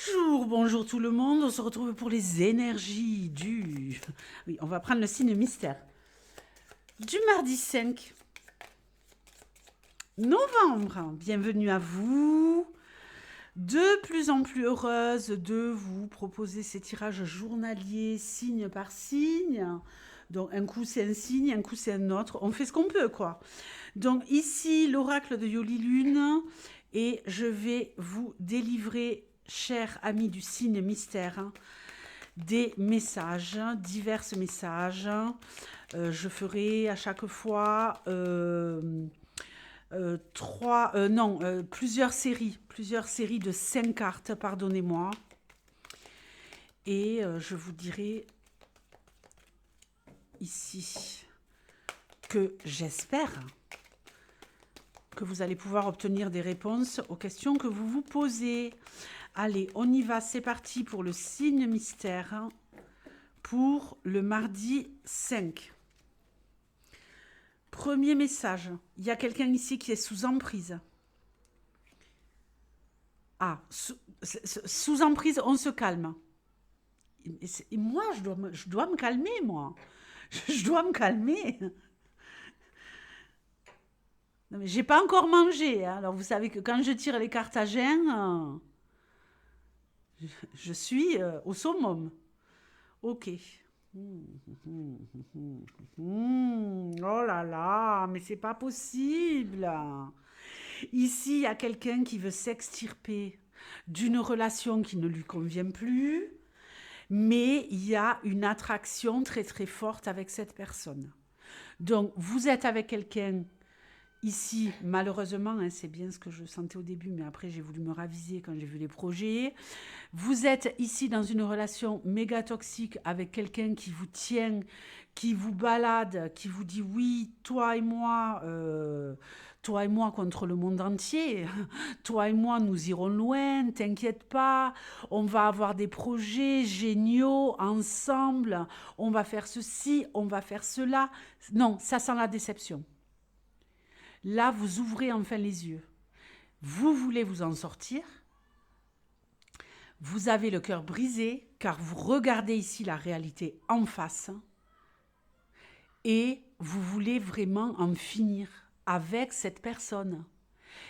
Bonjour, bonjour tout le monde. On se retrouve pour les énergies du... Oui, on va prendre le signe mystère. Du mardi 5 novembre. Bienvenue à vous. De plus en plus heureuse de vous proposer ces tirages journaliers, signe par signe. Donc un coup c'est un signe, un coup c'est un autre. On fait ce qu'on peut, quoi. Donc ici, l'oracle de Yoli Lune. Et je vais vous délivrer, chers amis du signe mystère, des messages, divers messages. Je ferai à chaque fois plusieurs séries de 5 cartes, pardonnez-moi. Et je vous dirai ici que j'espère que vous allez pouvoir obtenir des réponses aux questions que vous vous posez. Allez, on y va, c'est parti pour le signe mystère pour le mardi 5. Premier message, il y a quelqu'un ici qui est sous emprise. Ah, sous emprise, on se calme. Et moi, je dois me calmer, moi. Je dois me calmer. Non, mais j'ai pas encore mangé, hein. Alors, vous savez que quand je tire les cartes à jeun, je suis au summum. Ok. Oh là là, mais c'est pas possible. Ici, il y a quelqu'un qui veut s'extirper d'une relation qui ne lui convient plus, mais il y a une attraction très très forte avec cette personne. Donc, vous êtes avec quelqu'un ici, malheureusement, hein, c'est bien ce que je sentais au début, mais après j'ai voulu me raviser quand j'ai vu les projets. Vous êtes ici dans une relation méga toxique avec quelqu'un qui vous tient, qui vous balade, qui vous dit oui, toi et moi contre le monde entier, toi et moi nous irons loin, t'inquiète pas, on va avoir des projets géniaux ensemble, on va faire ceci, on va faire cela. Non, ça sent la déception. Là, vous ouvrez enfin les yeux. Vous voulez vous en sortir. Vous avez le cœur brisé car vous regardez ici la réalité en face et vous voulez vraiment en finir avec cette personne.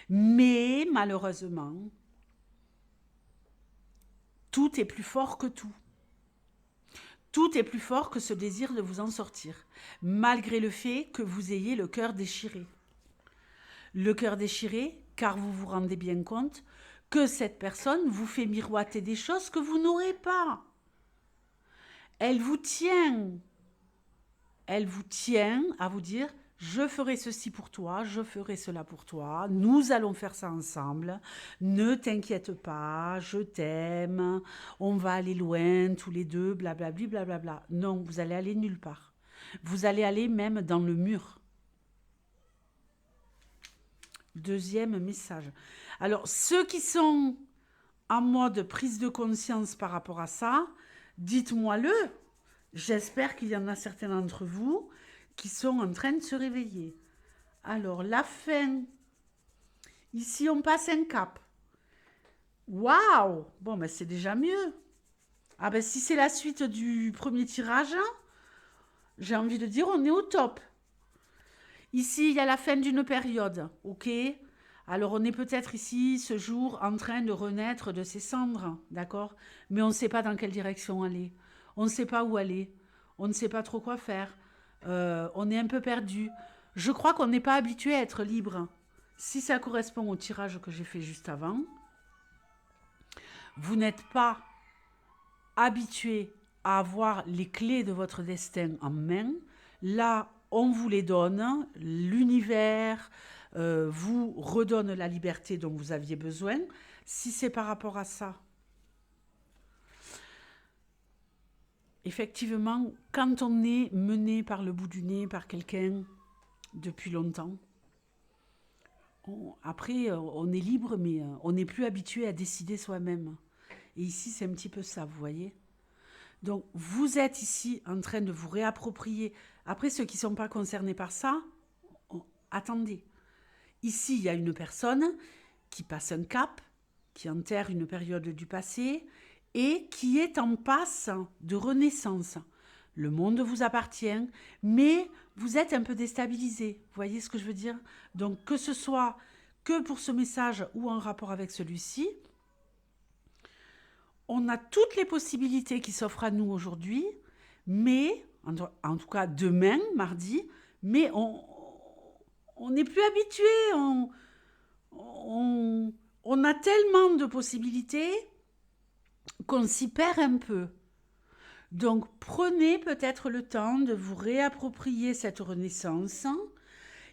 Mais malheureusement, tout est plus fort que tout. Tout est plus fort que ce désir de vous en sortir, malgré le fait que vous ayez le cœur déchiré. Le cœur déchiré car vous vous rendez bien compte que cette personne vous fait miroiter des choses que vous n'aurez pas. Elle vous tient. Elle vous tient à vous dire, je ferai ceci pour toi, je ferai cela pour toi, nous allons faire ça ensemble, ne t'inquiète pas, je t'aime, on va aller loin tous les deux, blablabli, blablabla. Non, vous allez aller nulle part. Vous allez aller même dans le mur. Deuxième message. Alors, ceux qui sont en mode prise de conscience par rapport à ça, dites-moi-le. J'espère qu'il y en a certains d'entre vous qui sont en train de se réveiller. Alors, la fin. Ici, on passe un cap. Waouh! Bon, ben c'est déjà mieux. Ah ben si c'est la suite du premier tirage, j'ai envie de dire on est au top. Ici, il y a la fin d'une période, ok? Alors, on est peut-être ici, ce jour, en train de renaître de ses cendres, d'accord? Mais on ne sait pas dans quelle direction aller. On ne sait pas où aller. On ne sait pas trop quoi faire. On est un peu perdu. Je crois qu'on n'est pas habitué à être libre. Si ça correspond au tirage que j'ai fait juste avant, vous n'êtes pas habitué à avoir les clés de votre destin en main. Là, on vous les donne. L'univers vous redonne la liberté dont vous aviez besoin. Si c'est par rapport à ça, effectivement, quand on est mené par le bout du nez par quelqu'un depuis longtemps, après, on est libre, mais on n'est plus habitué à décider soi-même. Et ici, c'est un petit peu ça, vous voyez. Donc, vous êtes ici en train de vous réapproprier. Après, ceux qui ne sont pas concernés par ça, attendez. Ici, il y a une personne qui passe un cap, qui enterre une période du passé et qui est en passe de renaissance. Le monde vous appartient, mais vous êtes un peu déstabilisé. Vous voyez ce que je veux dire? Donc, que ce soit que pour ce message ou en rapport avec celui-ci, on a toutes les possibilités qui s'offrent à nous aujourd'hui, mais, en tout cas demain, mardi, mais on n'est plus habitué, on a tellement de possibilités qu'on s'y perd un peu. Donc, prenez peut-être le temps de vous réapproprier cette renaissance.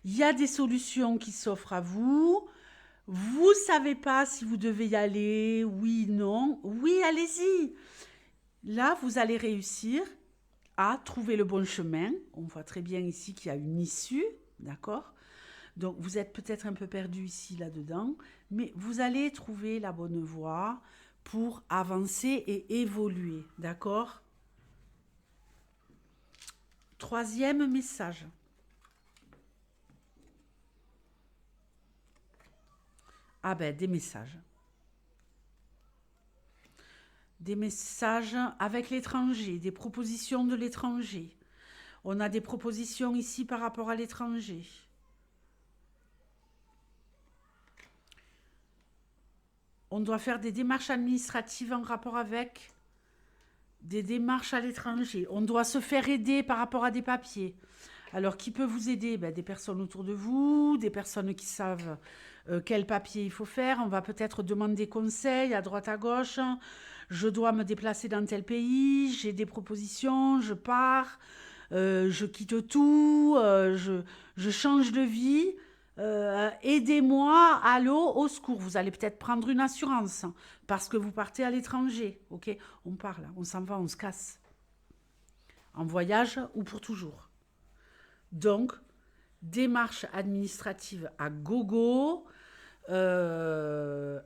Il y a des solutions qui s'offrent à vous. Vous ne savez pas si vous devez y aller, oui, non. Oui, allez-y. Là, vous allez réussir à trouver le bon chemin. On voit très bien ici qu'il y a une issue, d'accord? Donc, vous êtes peut-être un peu perdu ici, là-dedans, mais vous allez trouver la bonne voie pour avancer et évoluer, d'accord? Troisième message. Ah ben, des messages. Des messages avec l'étranger, des propositions de l'étranger. On a des propositions ici par rapport à l'étranger. On doit faire des démarches administratives en rapport avec des démarches à l'étranger. On doit se faire aider par rapport à des papiers. Alors, qui peut vous aider? Des personnes autour de vous, des personnes qui savent quel papier il faut faire. On va peut-être demander conseil à droite à gauche. Je dois me déplacer dans tel pays, j'ai des propositions, je pars, je quitte tout, je change de vie. Aidez-moi, allô, au secours. Vous allez peut-être prendre une assurance parce que vous partez à l'étranger. Ok, on part là, on s'en va, on se casse. En voyage ou pour toujours. Donc, démarche administrative à gogo,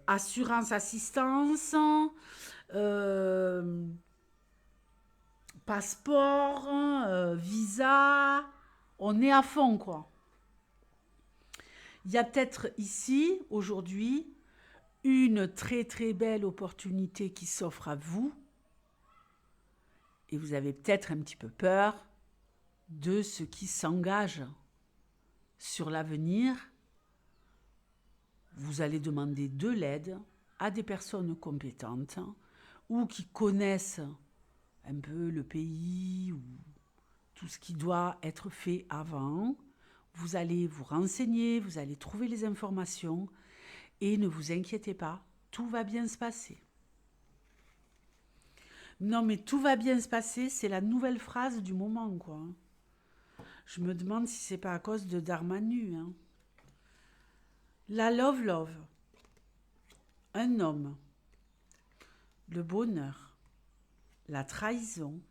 assurance assistance, passeport, visa, on est à fond quoi. Il y a peut-être ici, aujourd'hui, une très très belle opportunité qui s'offre à vous et vous avez peut-être un petit peu peur de ce qui s'engage sur l'avenir. Vous allez demander de l'aide à des personnes compétentes ou qui connaissent un peu le pays ou tout ce qui doit être fait avant. Vous allez vous renseigner, vous allez trouver les informations et ne vous inquiétez pas, tout va bien se passer. Non mais tout va bien se passer, c'est la nouvelle phrase du moment quoi. Je me demande si c'est pas à cause de Darmanu. Hein. La love, un homme, le bonheur, la trahison,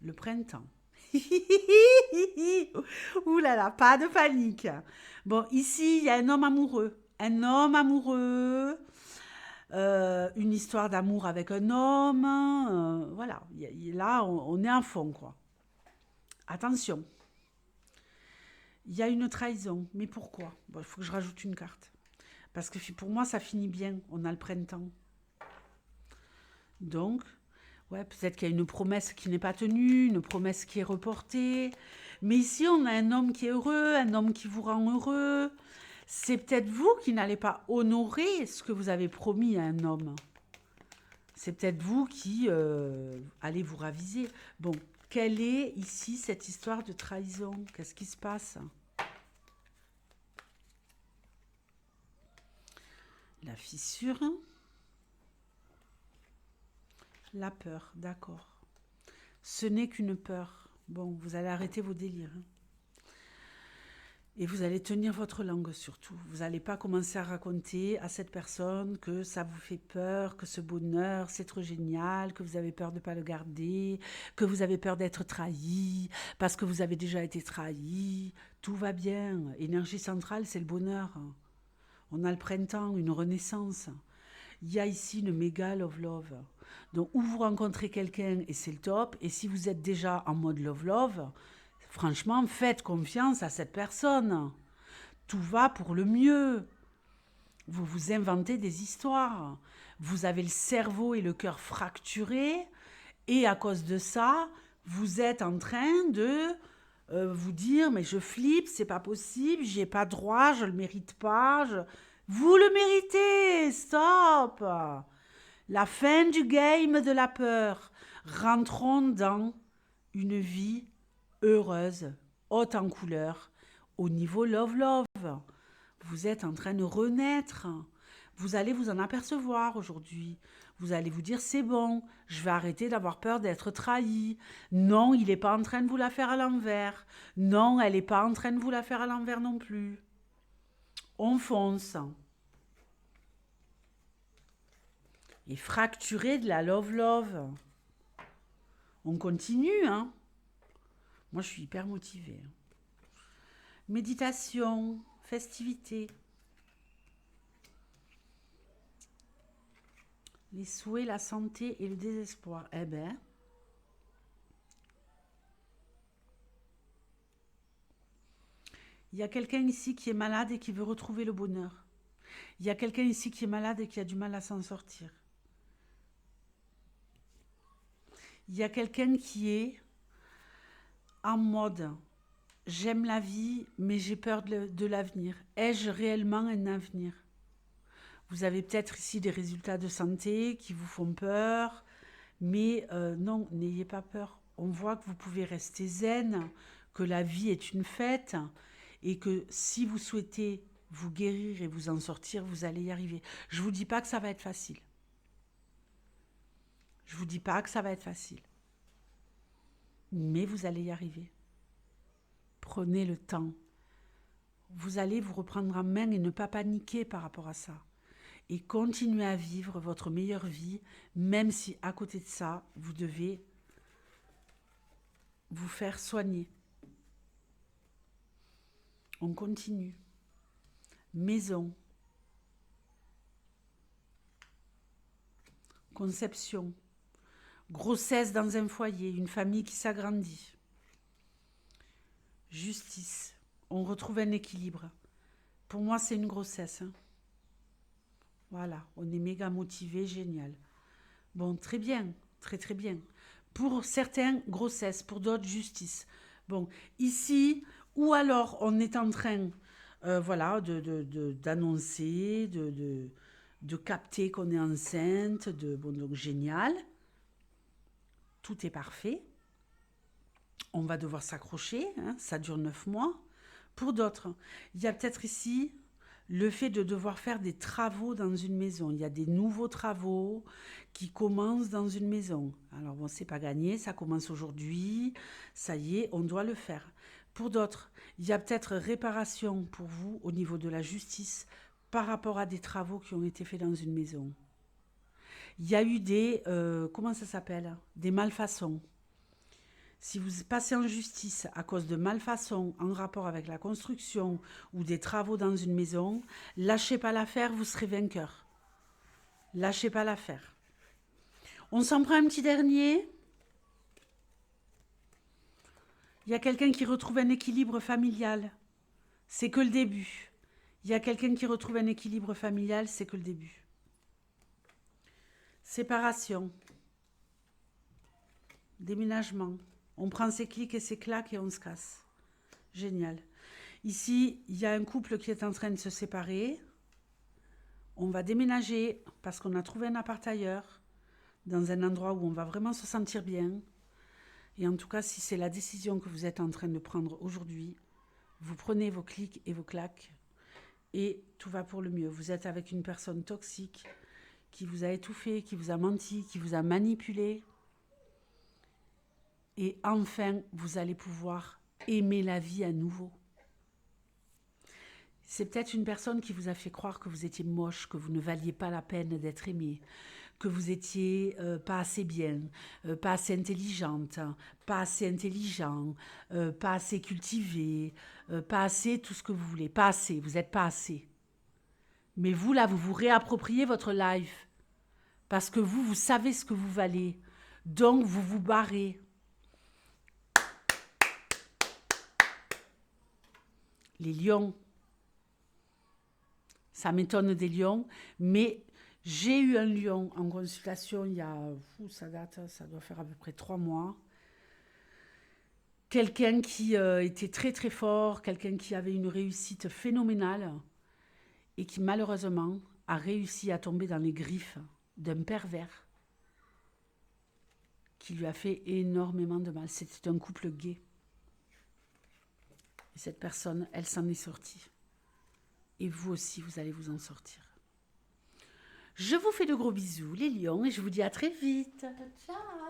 le printemps. Ouh là là, pas de panique. Bon, ici, il y a un homme amoureux. Un homme amoureux. Une histoire d'amour avec un homme. Voilà, là, on est à fond, quoi. Attention. Il y a une trahison. Mais pourquoi? Bon, il faut que je rajoute une carte. Parce que pour moi, ça finit bien. On a le printemps. Donc, ouais, peut-être qu'il y a une promesse qui n'est pas tenue, une promesse qui est reportée. Mais ici, on a un homme qui est heureux, un homme qui vous rend heureux. C'est peut-être vous qui n'allez pas honorer ce que vous avez promis à un homme. C'est peut-être vous qui allez vous raviser. Bon, quelle est ici cette histoire de trahison? Qu'est-ce qui se passe? La fissure. La peur, d'accord. Ce n'est qu'une peur. Bon, vous allez arrêter vos délires. Hein. Et vous allez tenir votre langue surtout. Vous n'allez pas commencer à raconter à cette personne que ça vous fait peur, que ce bonheur, c'est trop génial, que vous avez peur de ne pas le garder, que vous avez peur d'être trahi, parce que vous avez déjà été trahi. Tout va bien. Énergie centrale, c'est le bonheur. On a le printemps, une renaissance. Il y a ici une méga love. Donc, où vous rencontrez quelqu'un et c'est le top. Et si vous êtes déjà en mode love, franchement, faites confiance à cette personne. Tout va pour le mieux. Vous vous inventez des histoires. Vous avez le cerveau et le cœur fracturés. Et à cause de ça, vous êtes en train de vous dire, mais je flippe, c'est pas possible, j'ai pas droit, je le mérite pas. Vous le méritez, stop. La fin du game de la peur. Rentrons dans une vie heureuse, haute en couleur, au niveau love. Vous êtes en train de renaître. Vous allez vous en apercevoir aujourd'hui. Vous allez vous dire, c'est bon, je vais arrêter d'avoir peur d'être trahi. Non, il n'est pas en train de vous la faire à l'envers. Non, elle n'est pas en train de vous la faire à l'envers non plus. On fonce. Et fracturer de la love. On continue, hein. Moi, je suis hyper motivée. Méditation, festivité. Les souhaits, la santé et le désespoir. Eh ben, il y a quelqu'un ici qui est malade et qui veut retrouver le bonheur. Il y a quelqu'un ici qui est malade et qui a du mal à s'en sortir. Il y a quelqu'un qui est en mode j'aime la vie, mais j'ai peur de l'avenir. Ai-je réellement un avenir? Vous avez peut-être ici des résultats de santé qui vous font peur, mais non, n'ayez pas peur. On voit que vous pouvez rester zen, que la vie est une fête et que si vous souhaitez vous guérir et vous en sortir, vous allez y arriver. Je ne vous dis pas que ça va être facile. Je ne vous dis pas que ça va être facile. Mais vous allez y arriver. Prenez le temps. Vous allez vous reprendre en main et ne pas paniquer par rapport à ça. Et continuez à vivre votre meilleure vie, même si à côté de ça, vous devez vous faire soigner. On continue. Maison. Conception. Grossesse dans un foyer, une famille qui s'agrandit. Justice. On retrouve un équilibre. Pour moi, c'est une grossesse. Hein. Voilà, on est méga motivé, génial. Bon, très bien, très bien. Pour certains, grossesse, pour d'autres, justice. Bon, ici, ou alors on est en train, voilà, d'annoncer, de capter qu'on est enceinte, bon, donc génial. Tout est parfait. On va devoir s'accrocher, hein, ça dure 9 mois. Pour d'autres, il y a peut-être ici le fait de devoir faire des travaux dans une maison. Il y a des nouveaux travaux qui commencent dans une maison. Alors bon, c'est pas gagné, ça commence aujourd'hui. Ça y est, on doit le faire. Pour d'autres, il y a peut-être réparation pour vous au niveau de la justice par rapport à des travaux qui ont été faits dans une maison. Il y a eu des, comment ça s'appelle? Des malfaçons. Si vous passez en justice à cause de malfaçons en rapport avec la construction ou des travaux dans une maison, lâchez pas l'affaire, vous serez vainqueur. Lâchez pas l'affaire. On s'en prend un petit dernier. Il y a quelqu'un qui retrouve un équilibre familial. C'est que le début. Il y a quelqu'un qui retrouve un équilibre familial, c'est que le début. Séparation. Déménagement. On prend ses clics et ses claques et on se casse. Génial. Ici, il y a un couple qui est en train de se séparer. On va déménager parce qu'on a trouvé un appart ailleurs, dans un endroit où on va vraiment se sentir bien. Et en tout cas, si c'est la décision que vous êtes en train de prendre aujourd'hui, vous prenez vos clics et vos claques et tout va pour le mieux. Vous êtes avec une personne toxique qui vous a étouffé, qui vous a menti, qui vous a manipulé. Et enfin, vous allez pouvoir aimer la vie à nouveau. C'est peut-être une personne qui vous a fait croire que vous étiez moche, que vous ne valiez pas la peine d'être aimé, que vous étiez pas assez bien, pas assez intelligente, pas assez intelligent, pas assez cultivé, pas assez tout ce que vous voulez. Pas assez, vous n'êtes pas assez. Mais vous, là, vous vous réappropriez votre life. Parce que vous savez ce que vous valez. Donc, vous vous barrez. Les lions, Ça m'étonne des lions, mais j'ai eu un lion en consultation il y a, ça date, ça doit faire à peu près 3 mois. Quelqu'un qui était très très fort, quelqu'un qui avait une réussite phénoménale et qui malheureusement a réussi à tomber dans les griffes d'un pervers qui lui a fait énormément de mal. C'était un couple gay. Et cette personne, elle s'en est sortie. Et vous aussi, vous allez vous en sortir. Je vous fais de gros bisous, les lions, et je vous dis à très vite. Ciao!